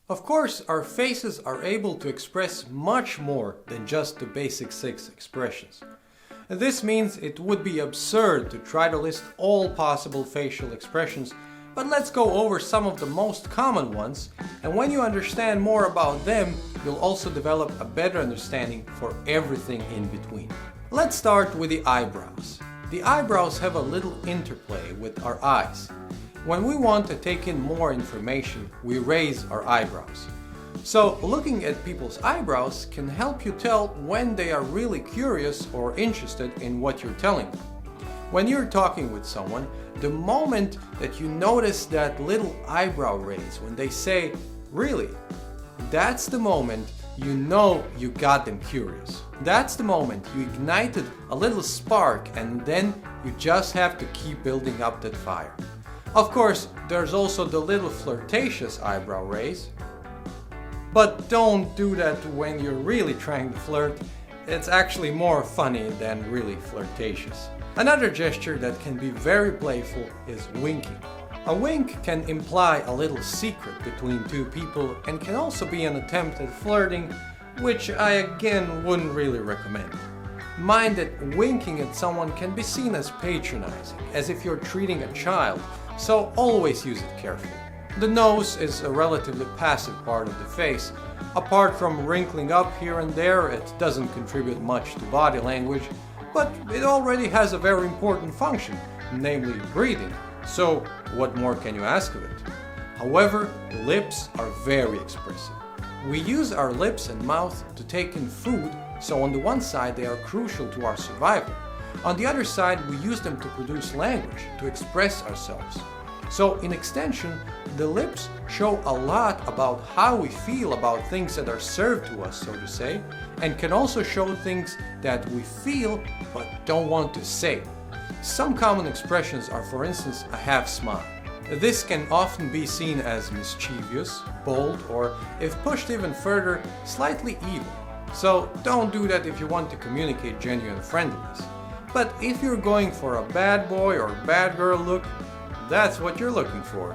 Of course, our faces are able to express much more than just the basic 6 expressions. This means it would be absurd to try to list all possible facial expressions, but let's go over some of the most common ones, and when you understand more about them, you'll also develop a better understanding for everything in between. Let's start with the eyebrows. The eyebrows have a little interplay with our eyes. When we want to take in more information, we raise our eyebrows. So looking at people's eyebrows can help you tell when they are really curious or interested in what you're telling them. When you're talking with someone, the moment that you notice that little eyebrow raise when they say, "Really?" that's the moment you know you got them curious. That's the moment you ignited a little spark, and then you just have to keep building up that fire. Of course, there's also the little flirtatious eyebrow raise. But don't do that when you're really trying to flirt. It's actually more funny than really flirtatious. Another gesture that can be very playful is winking. A wink can imply a little secret between two people and can also be an attempt at flirting, which I again wouldn't really recommend. Mind that winking at someone can be seen as patronizing, as if you're treating a child, so always use it carefully. The nose is a relatively passive part of the face. Apart from wrinkling up here and there, it doesn't contribute much to body language, but it already has a very important function, namely breathing. So what more can you ask of it? However, lips are very expressive. We use our lips and mouth to take in food, so on the one side they are crucial to our survival. On the other side, we use them to produce language, to express ourselves. So in extension, the lips show a lot about how we feel about things that are served to us, so to say, and can also show things that we feel but don't want to say. Some common expressions are, for instance, a half smile. This can often be seen as mischievous, bold, or, if pushed even further, slightly evil. So don't do that if you want to communicate genuine friendliness. But if you're going for a bad boy or bad girl look, that's what you're looking for.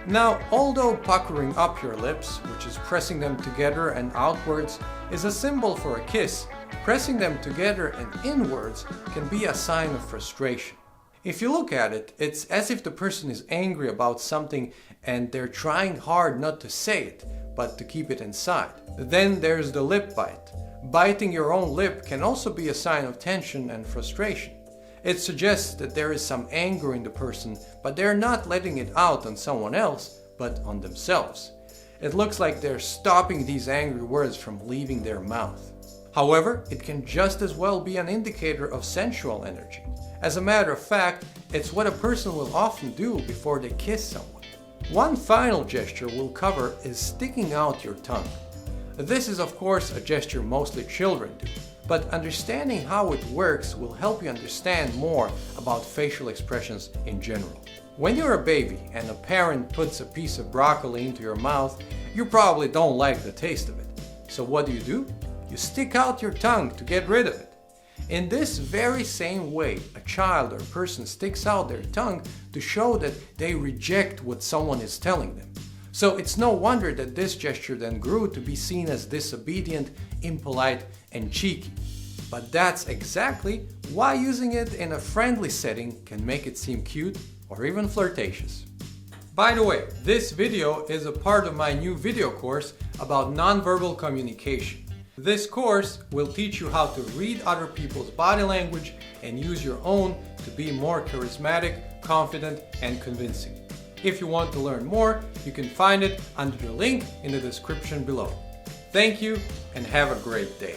Now, although puckering up your lips, which is pressing them together and outwards, is a symbol for a kiss, pressing them together and inwards can be a sign of frustration. If you look at it, it's as if the person is angry about something and they're trying hard not to say it, but to keep it inside. Then there's the lip bite. Biting your own lip can also be a sign of tension and frustration. It suggests that there is some anger in the person, but they're not letting it out on someone else, but on themselves. It looks like they're stopping these angry words from leaving their mouth. However, it can just as well be an indicator of sensual energy. As a matter of fact, it's what a person will often do before they kiss someone. One final gesture we'll cover is sticking out your tongue. This is of course a gesture mostly children do, but understanding how it works will help you understand more about facial expressions in general. When you're a baby and a parent puts a piece of broccoli into your mouth, you probably don't like the taste of it. So what do? You stick out your tongue to get rid of it. In this very same way, a child or person sticks out their tongue to show that they reject what someone is telling them. So it's no wonder that this gesture then grew to be seen as disobedient, impolite, and cheeky. But that's exactly why using it in a friendly setting can make it seem cute or even flirtatious. By the way, this video is a part of my new video course about nonverbal communication. This course will teach you how to read other people's body language and use your own to be more charismatic, confident, and convincing. If you want to learn more, you can find it under the link in the description below. Thank you and have a great day.